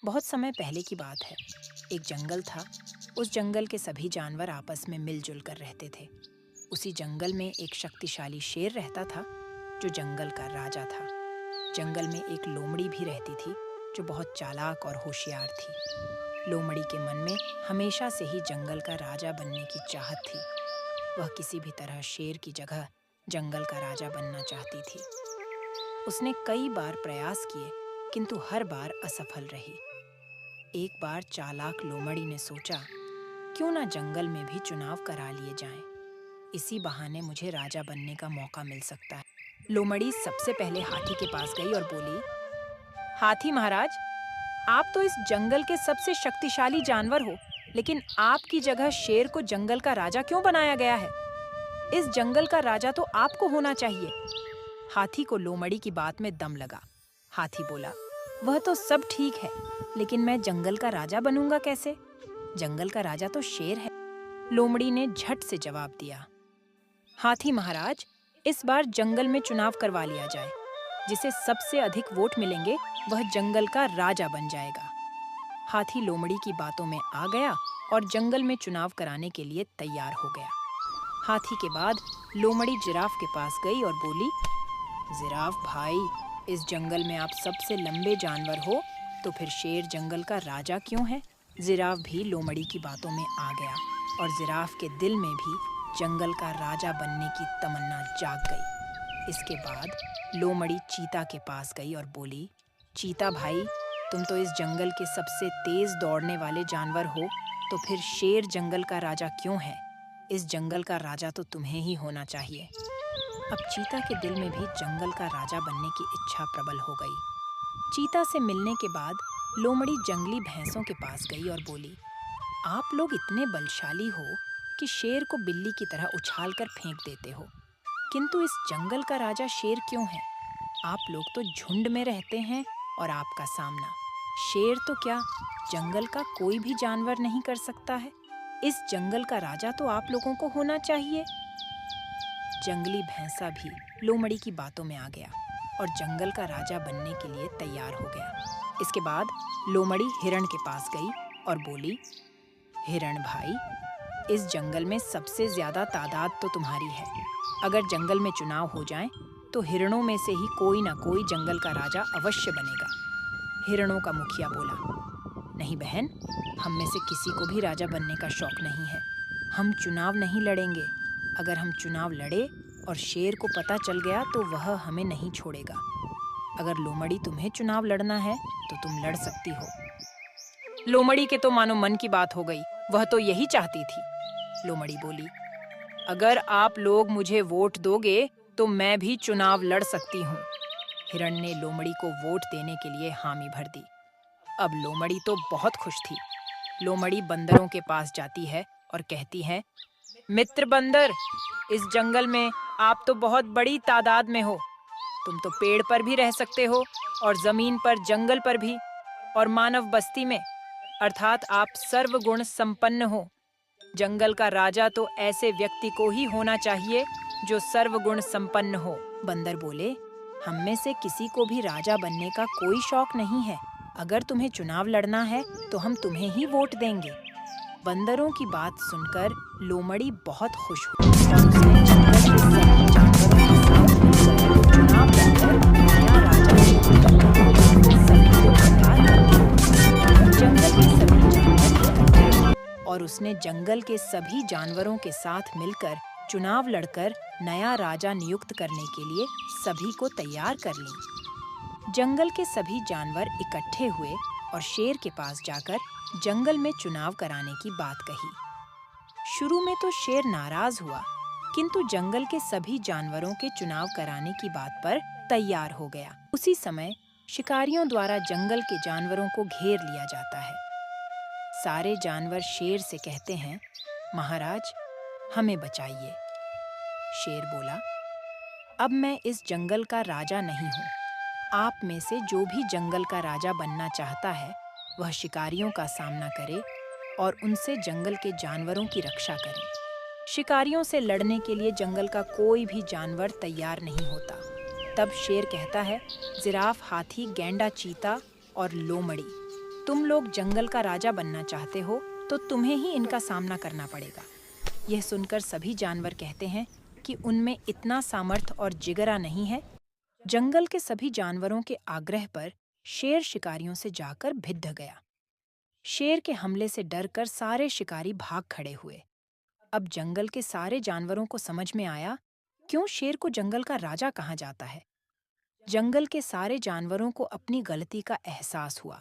बहुत समय पहले की बात है। एक जंगल था। उस जंगल के सभी जानवर आपस में मिलजुल कर रहते थे। उसी जंगल में एक शक्तिशाली शेर रहता था, जो जंगल का राजा था। जंगल में एक लोमड़ी भी रहती थी, जो बहुत चालाक और होशियार थी। लोमड़ी के मन में हमेशा से ही जंगल का राजा बनने की चाहत थी। वह किसी भी तरह शेर की जगह जंगल का राजा बनना चाहती थी। उसने कई बार प्रयास किए, किंतु हर बार असफल रही। एक बार चालाक लोमड़ी ने सोचा, क्यों ना जंगल में भी चुनाव करा लिए जाएं। इसी बहाने मुझे राजा बनने का मौका मिल सकता है। लोमड़ी सबसे पहले हाथी के पास गई और बोली, हाथी महाराज, आप तो इस जंगल के सबसे शक्तिशाली जानवर हो, लेकिन आपकी जगह शेर को जंगल का राजा क्यों बनाया गया है? इस जंगल का राजा तो आपको होना चाहिए। हाथी को लोमड़ी की बात में दम लगा। हाथी बोला, वह तो सब ठीक है, लेकिन मैं जंगल का राजा बनूंगा कैसे? जंगल का राजा तो शेर है। लोमड़ी ने झट से जवाब दिया, हाथी महाराज, इस बार जंगल में चुनाव करवा लिया जाए। जिसे सबसे अधिक वोट मिलेंगे, वह जंगल का राजा बन जाएगा। हाथी लोमड़ी की बातों में आ गया और जंगल में चुनाव कराने के लिए तैयार हो गया। हाथी के बाद लोमड़ी जिराफ के पास गई और बोली, जिराफ भाई, इस जंगल में आप सबसे लंबे जानवर हो, तो फिर शेर जंगल का राजा क्यों है? जिराफ भी लोमड़ी की बातों में आ गया और जिराफ के दिल में भी जंगल का राजा बनने की तमन्ना जाग गई। इसके बाद लोमड़ी चीता के पास गई और बोली, चीता भाई, तुम तो इस जंगल के सबसे तेज दौड़ने वाले जानवर हो, तो फिर शेर जंगल का राजा क्यों है? इस जंगल का राजा तो तुम्हें ही होना चाहिए। अब चीता के दिल में भी जंगल का राजा बनने की इच्छा प्रबल हो गई। चीता से मिलने के बाद लोमड़ी जंगली भैंसों के पास गई और बोली, आप लोग इतने बलशाली हो कि शेर को बिल्ली की तरह उछाल कर फेंक देते हो, किंतु इस जंगल का राजा शेर क्यों है? आप लोग तो झुंड में रहते हैं और आपका सामना शेर तो क्या, जंगल का कोई भी जानवर नहीं कर सकता है। इस जंगल का राजा तो आप लोगों को होना चाहिए। जंगली भैंसा भी लोमड़ी की बातों में आ गया और जंगल का राजा बनने के लिए तैयार हो गया। इसके बाद लोमड़ी हिरण के पास गई और बोली, हिरण भाई, इस जंगल में सबसे ज्यादा तादाद तो तुम्हारी है। अगर जंगल में चुनाव हो जाए तो हिरणों में से ही कोई ना कोई जंगल का राजा अवश्य बनेगा। हिरणों का मुखिया बोला, नहीं बहन, हम में से किसी को भी राजा बनने का शौक नहीं है। हम चुनाव नहीं लड़ेंगे। अगर हम चुनाव लड़े और शेर को पता चल गया तो वह हमें नहीं छोड़ेगा। अगर लोमड़ी तुम्हें चुनाव लड़ना है तो तुम लड़ सकती हो। लोमड़ी के तो मानो मन की बात हो गई, वह तो यही चाहती थी। लोमड़ी बोली, अगर आप लोग मुझे वोट दोगे तो मैं भी चुनाव लड़ सकती हूँ। हिरण ने लोमड़ी को वोट देने के लिए हामी भर दी। अब लोमड़ी तो बहुत खुश थी। लोमड़ी बंदरों के पास जाती है और कहती है, मित्र बंदर, इस जंगल में आप तो बहुत बड़ी तादाद में हो। तुम तो पेड़ पर भी रह सकते हो और जमीन पर, जंगल पर भी, और मानव बस्ती में, अर्थात आप सर्वगुण संपन्न हो। जंगल का राजा तो ऐसे व्यक्ति को ही होना चाहिए जो सर्वगुण संपन्न हो। बंदर बोले, हम में से किसी को भी राजा बनने का कोई शौक नहीं है। अगर तुम्हें चुनाव लड़ना है तो हम तुम्हें ही वोट देंगे। बंदरों की बात सुनकर लोमड़ी बहुत खुश हुई और उसने जंगल के सभी जानवरों के साथ मिलकर चुनाव लड़कर नया राजा सभी को तैयार कर दिया। जंगल के सभी जानवर और उसने जंगल के सभी जानवरों के साथ मिलकर चुनाव लड़कर नया राजा नियुक्त करने के लिए सभी को तैयार कर ली। जंगल के सभी जानवर इकट्ठे हुए और शेर के पास जाकर जंगल में चुनाव कराने की बात कही। शुरू में तो शेर नाराज हुआ, किंतु जंगल के सभी जानवरों के चुनाव कराने की बात पर तैयार हो गया। उसी समय शिकारियों द्वारा जंगल के जानवरों को घेर लिया जाता है। सारे जानवर शेर से कहते हैं, महाराज, हमें बचाइए। शेर बोला, अब मैं इस जंगल का राजा नहीं हूँ। आप में से जो भी जंगल का राजा बनना चाहता है, वह शिकारियों का सामना करे और उनसे जंगल के जानवरों की रक्षा करे। शिकारियों से लड़ने के लिए जंगल का कोई भी जानवर तैयार नहीं होता। तब शेर कहता है, जिराफ, हाथी, गैंडा, चीता और लोमड़ी, तुम लोग जंगल का राजा बनना चाहते हो तो तुम्हें ही इनका सामना करना पड़ेगा। यह सुनकर सभी जानवर कहते हैं कि उनमें इतना सामर्थ्य और जिगरा नहीं है। जंगल के सभी जानवरों के आग्रह पर शेर शिकारियों से जाकर भिड़ गया। शेर के हमले से डरकर सारे शिकारी भाग खड़े हुए। अब जंगल के सारे जानवरों को समझ में आया क्यों शेर को जंगल का राजा कहा जाता है। जंगल के सारे जानवरों को अपनी गलती का एहसास हुआ